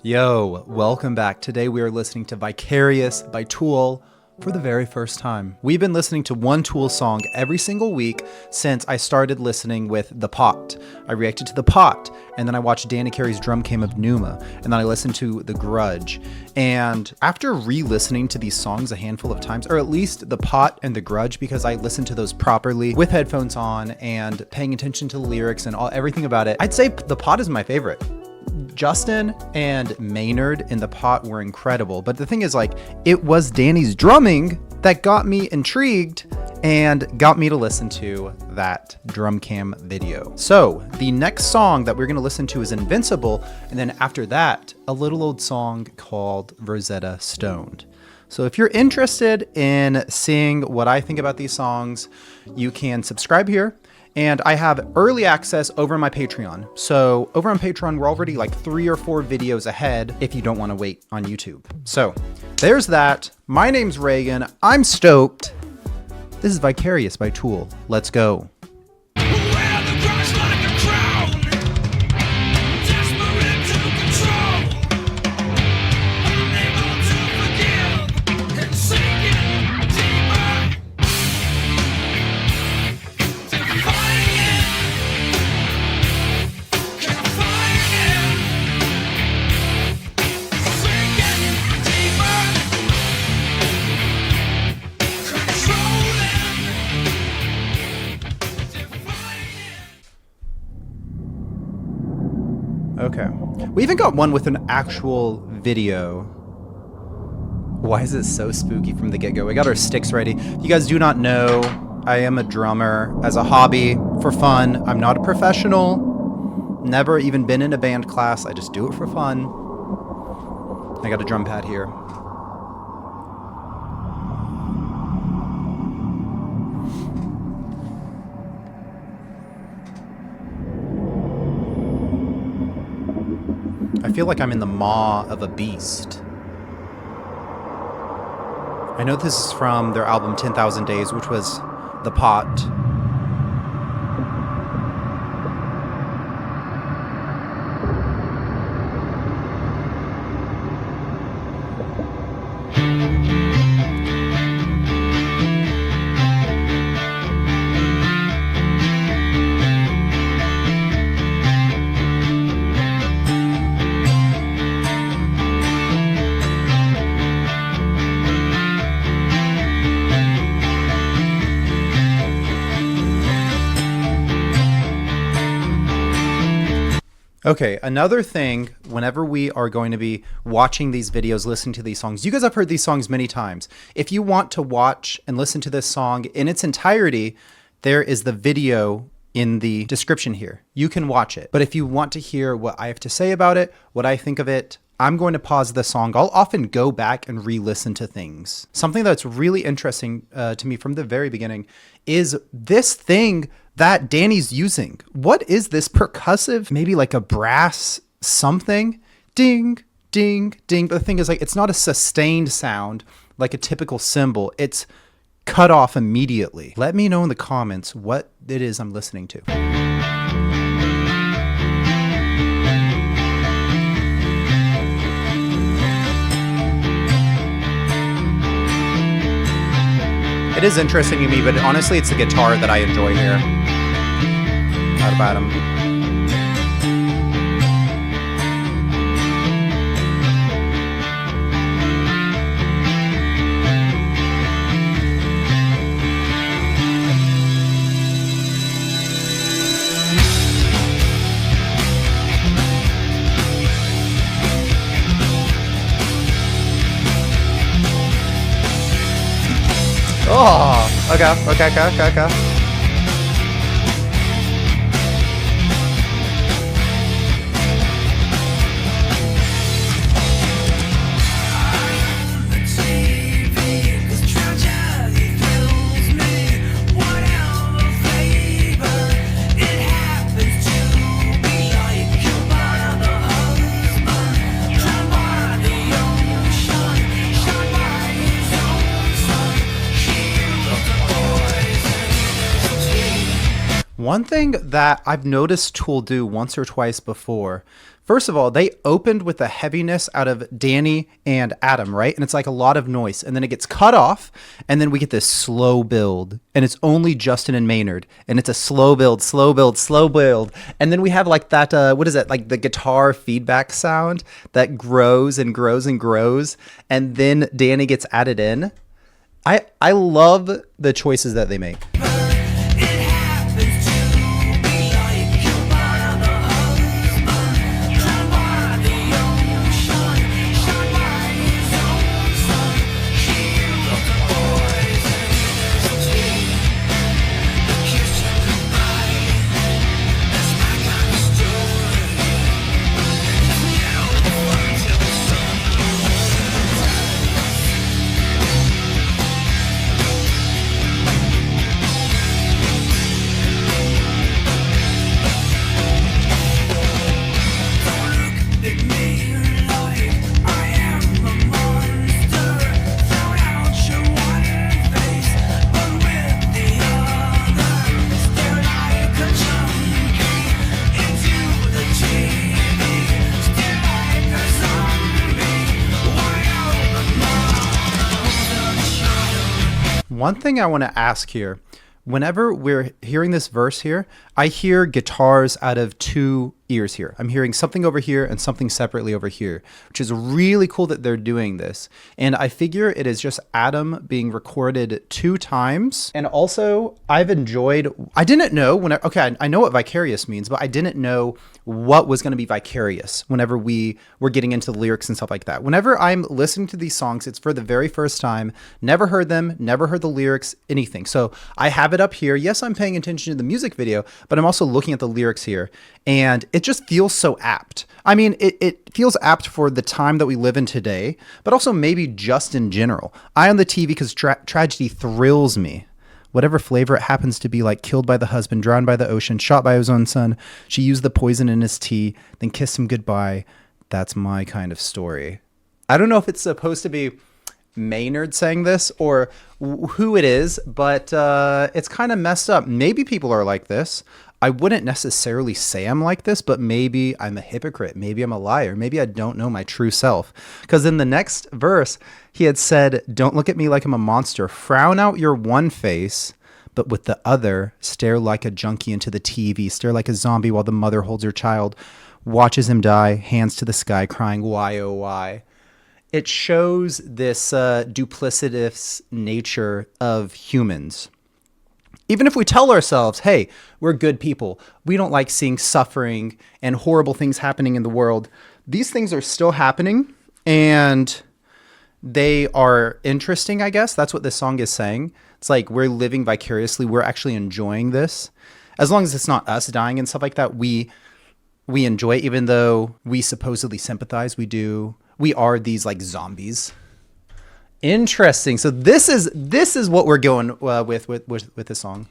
Yo, welcome back. Today we are listening to Vicarious by Tool for the very first time. We've been listening to one Tool song every single week since I started listening with The Pot. I reacted to The Pot, and then I watched Danny Carey's Drum Cam of Numa, and then I listened to The Grudge. And after re-listening to these songs a handful of times, or at least The Pot and The Grudge, because I listened to those properly with headphones on and paying attention to the lyrics and everything about it, I'd say The Pot is my favorite. Justin and Maynard in The Pot were incredible, but the thing is, it was Danny's drumming that got me intrigued and got me to listen to that drum cam video. So the next song that we're going to listen to is Invincible, and then after that, a little old song called Rosetta Stoned. So if you're interested in seeing what I think about these songs, you can subscribe here. And I have early access over on my Patreon. So over on Patreon, we're already 3 or 4 videos ahead if you don't want to wait on YouTube. So there's that. My name's Reagan. I'm stoked. This is Vicarious by Tool. Let's go. Okay. We even got one with an actual video. Why is it so spooky from the get-go? We got our sticks ready. If you guys do not know, I am a drummer as a hobby for fun. I'm not a professional. Never even been in a band class. I just do it for fun. I got a drum pad here. I feel like I'm in the maw of a beast. I know this is from their album 10,000 Days, which was The Pot. Okay, another thing, whenever we are going to be watching these videos, listening to these songs, you guys have heard these songs many times. If you want to watch and listen to this song in its entirety, there is the video in the description here. You can watch it. But if you want to hear what I have to say about it, what I think of it, I'm going to pause the song. I'll often go back and re-listen to things. Something that's really interesting to me from the very beginning is this thing that Danny's using. What is this percussive, maybe like a brass something? Ding, ding, ding. But the thing is, it's not a sustained sound like a typical cymbal. It's cut off immediately. Let me know in the comments what it is I'm listening to. It is interesting to me, but honestly, it's the guitar that I enjoy here. Not about him. Oh, okay. One thing that I've noticed Tool do once or twice before, first of all, they opened with the heaviness out of Danny and Adam, right? And it's like a lot of noise. And then it gets cut off. And then we get this slow build. And it's only Justin and Maynard. And it's a slow build, slow build, slow build. And then we have like that, what is it? Like the guitar feedback sound that grows and grows and grows. And then Danny gets added in. I love the choices that they make. One thing I want to ask here, whenever we're hearing this verse here, I hear guitars out of two ears here. I'm hearing something over here and something separately over here, which is really cool that they're doing this. And I figure it is just Adam being recorded 2 times. And also, I didn't know I know what Vicarious means, but I didn't know what was going to be Vicarious whenever we were getting into the lyrics and stuff like that. Whenever I'm listening to these songs, it's for the very first time, never heard them, never heard the lyrics, anything. So I have it up here. Yes, I'm paying attention to the music video, but I'm also looking at the lyrics here, and it just feels so apt. I mean, it feels apt for the time that we live in today, but also maybe just in general. Eye on the TV because tragedy thrills me. Whatever flavor it happens to be, like killed by the husband, drowned by the ocean, shot by his own son. She used the poison in his tea, then kissed him goodbye. That's my kind of story. I don't know if it's supposed to be Maynard saying this or who it is, but it's kind of messed up. Maybe people are like this. I wouldn't necessarily say I'm like this, but maybe I'm a hypocrite. Maybe I'm a liar. Maybe I don't know my true self. Because in the next verse, he had said, "Don't look at me like I'm a monster. Frown out your one face, but with the other, stare like a junkie into the TV. Stare like a zombie while the mother holds her child, watches him die, hands to the sky, crying, why, oh, why." It shows this duplicitous nature of humans. Even if we tell ourselves, hey, we're good people, we don't like seeing suffering and horrible things happening in the world, these things are still happening and they are interesting, I guess. That's what this song is saying. It's like we're living vicariously. We're actually enjoying this. As long as it's not us dying and stuff like that, we enjoy it, even though we supposedly sympathize. We do. We are these like zombies. Interesting. So this is what we're going with this song.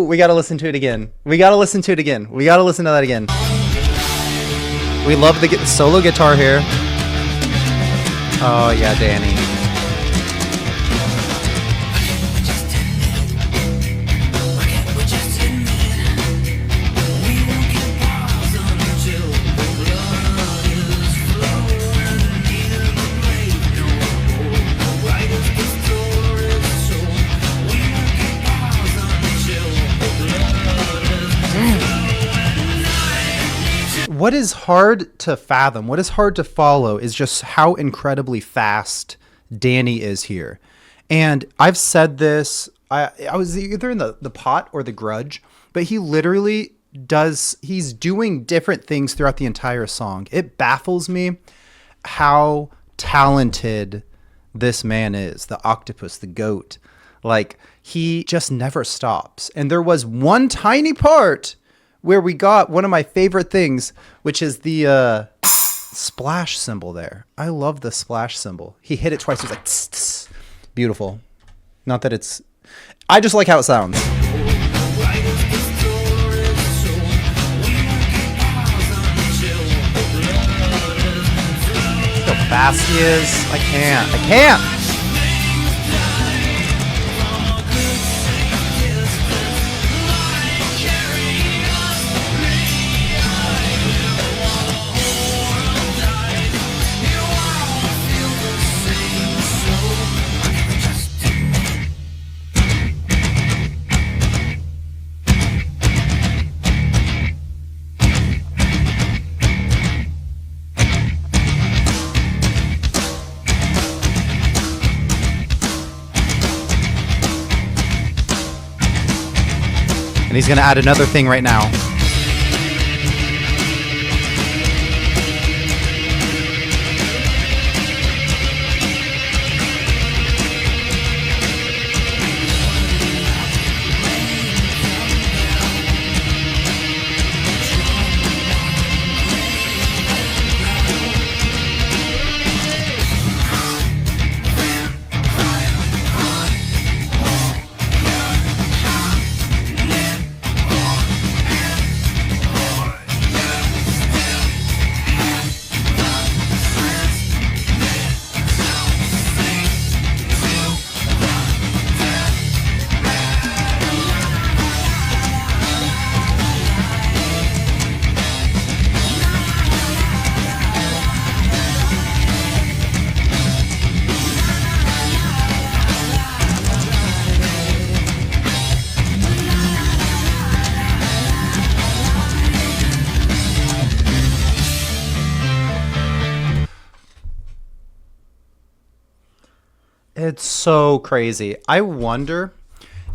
We gotta listen to it again. We gotta listen to that again. We love the solo guitar here. Oh yeah, Danny. What is hard to fathom, what is hard to follow is just how incredibly fast Danny is here. And I've said this, I was either in the pot or the Grudge, but he literally he's doing different things throughout the entire song. It baffles me how talented this man is, the octopus, the goat. Like, he just never stops. And there was one tiny part where we got one of my favorite things, which is the splash cymbal there. I love the splash cymbal. He hit it twice. He was like, tss, tss. Beautiful. Not that it's... I just like how it sounds. Look how fast he is. I can't. And he's going to add another thing right now. It's so crazy. I wonder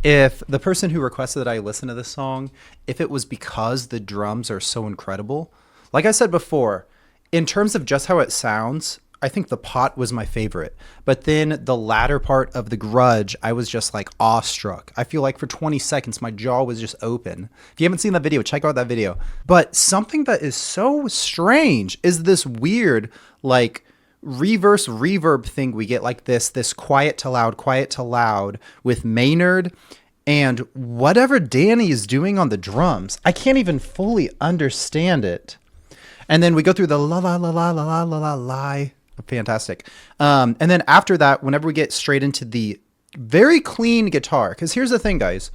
if the person who requested that I listen to this song, if it was because the drums are so incredible. Like I said before, in terms of just how it sounds, I think the pot was my favorite. But then the latter part of the Grudge, I was just like awestruck. I feel like for 20 seconds, my jaw was just open. If you haven't seen that video, check out that video. But something that is so strange is this weird, like, reverse reverb thing we get, like this quiet to loud with Maynard and whatever Danny is doing on the drums. I can't even fully understand it. And then we go through the la la la la la la la la la. Fantastic. And then after that, whenever we get straight into the very clean guitar, because here's the thing, guys.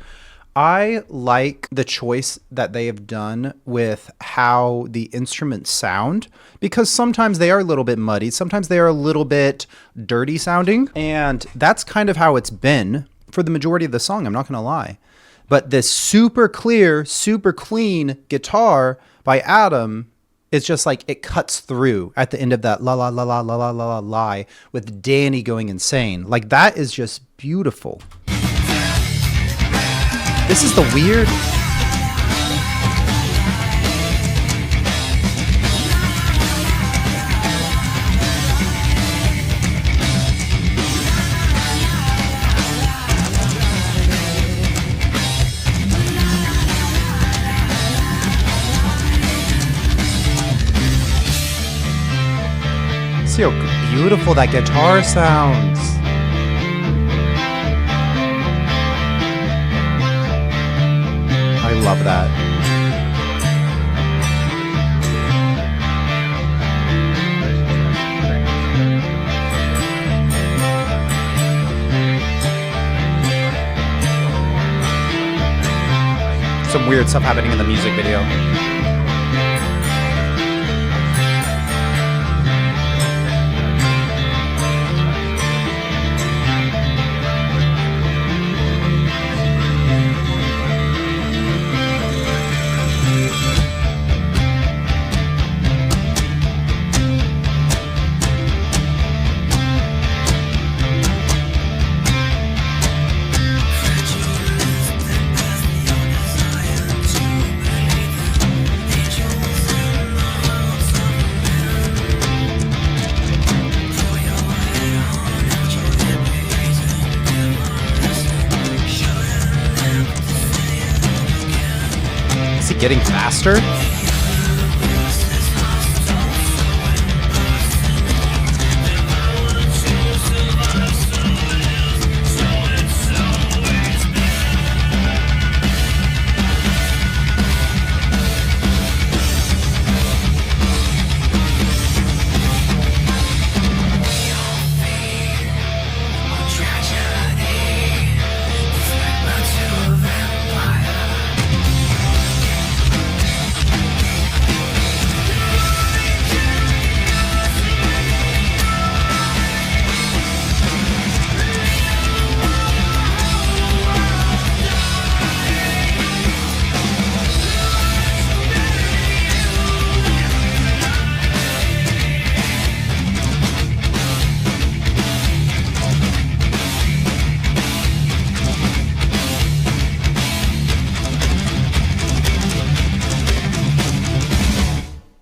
I like the choice that they have done with how the instruments sound, because sometimes they are a little bit muddy. Sometimes they are a little bit dirty sounding. And that's kind of how it's been for the majority of the song. I'm not going to lie. But this super clear, super clean guitar by Adam is just like it cuts through at the end of that la la la la la la la la with Danny going insane. Like, that is just beautiful. This is the weird... See how beautiful that guitar sounds. I love that. Some weird stuff happening in the music video. getting faster?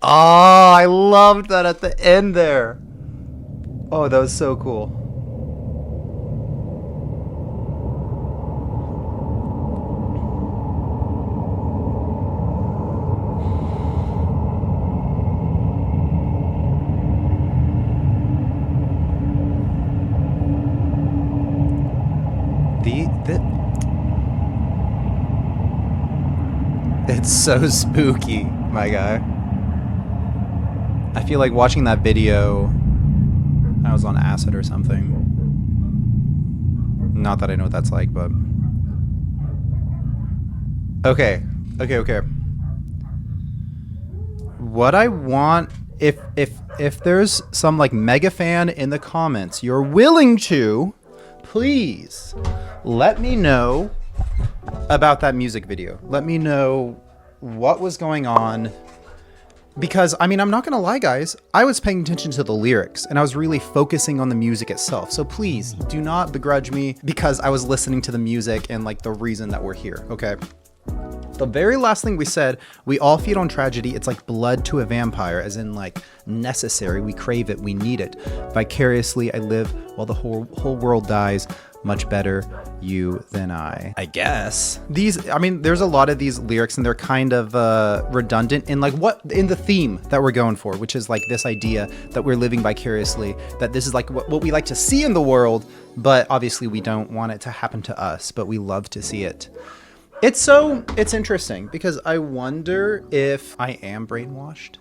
Oh, I loved that at the end there. Oh, that was so cool. It's so spooky, my guy. I feel like watching that video, I was on acid or something. Not that I know what that's like, but... Okay. What I want, if there's some like mega fan in the comments, you're willing to, please let me know about that music video. Let me know what was going on. Because, I mean, I'm not going to lie, guys. I was paying attention to the lyrics, and I was really focusing on the music itself. So please, do not begrudge me because I was listening to the music and, like, the reason that we're here, okay? The very last thing we said, we all feed on tragedy. It's like blood to a vampire, as in, like, necessary. We crave it. We need it. Vicariously, I live while the whole world dies. Much better you than I guess. There's a lot of these lyrics and they're kind of redundant in the theme that we're going for, which is like this idea that we're living vicariously, that this is like what we like to see in the world, but obviously we don't want it to happen to us, but we love to see it. It's interesting because I wonder if I am brainwashed,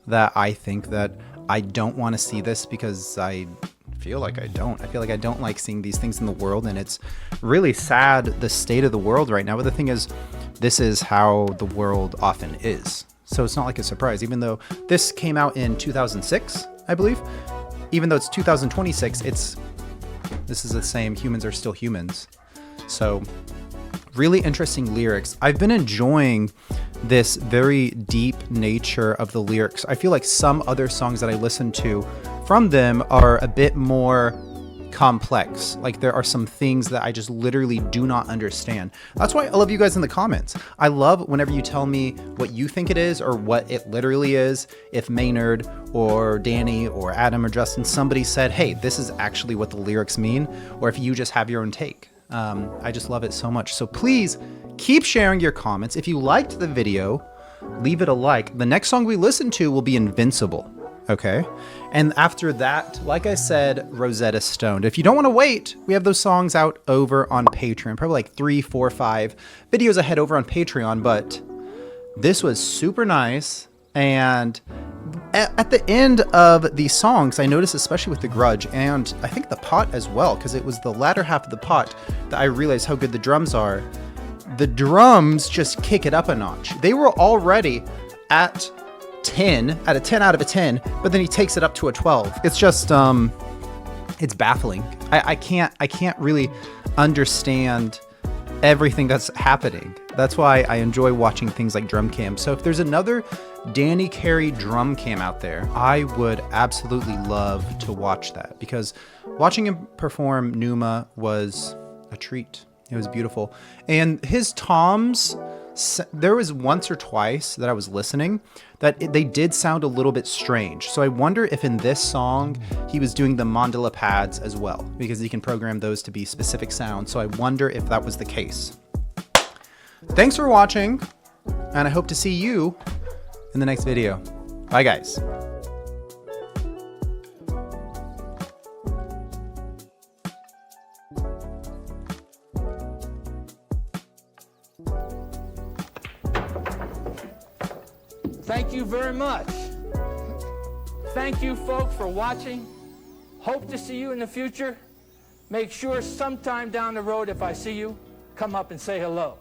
that I think that I don't want to see this because I feel like I don't like seeing these things in the world, and it's really sad, the state of the world right now. But the thing is, this is how the world often is, so it's not like a surprise. Even though this came out in 2006, I believe, even though it's 2026, this is the same. Humans are still humans. So really interesting lyrics. I've been enjoying this very deep nature of the lyrics. I feel like some other songs that I listen to from them are a bit more complex. Like there are some things that I just literally do not understand. That's why I love you guys in the comments. I love whenever you tell me what you think it is or what it literally is. If Maynard or Danny or Adam or Justin, somebody said, hey, this is actually what the lyrics mean, or if you just have your own take. I just love it so much. So please keep sharing your comments. If you liked the video, leave it a like. The next song we listen to will be Invincible. Okay. And after that, like I said, Rosetta Stone. If you don't want to wait, we have those songs out over on Patreon, probably like 3, 4, 5 videos ahead over on Patreon. But this was super nice. And at the end of these songs, I noticed, especially with the Grudge and I think the pot as well, because it was the latter half of the pot that I realized how good the drums are. The drums just kick it up a notch. They were already at 10 out of 10, but then he takes it up to a 12. It's just it's baffling. I can't really understand everything that's happening. That's why I enjoy watching things like drum cam. So if there's another Danny Carey drum cam out there, I would absolutely love to watch that, because watching him perform Numa was a treat. It was beautiful. And his toms, there was once or twice that I was listening that they did sound a little bit strange. So I wonder if in this song he was doing the mandala pads as well, because he can program those to be specific sounds. So I wonder if that was the case. Thanks for watching. and I hope to see you in the next video. Bye, guys. Thank you very much. Thank you, folks, for watching. Hope to see you in the future. Make sure sometime down the road, if I see you, come up and say hello.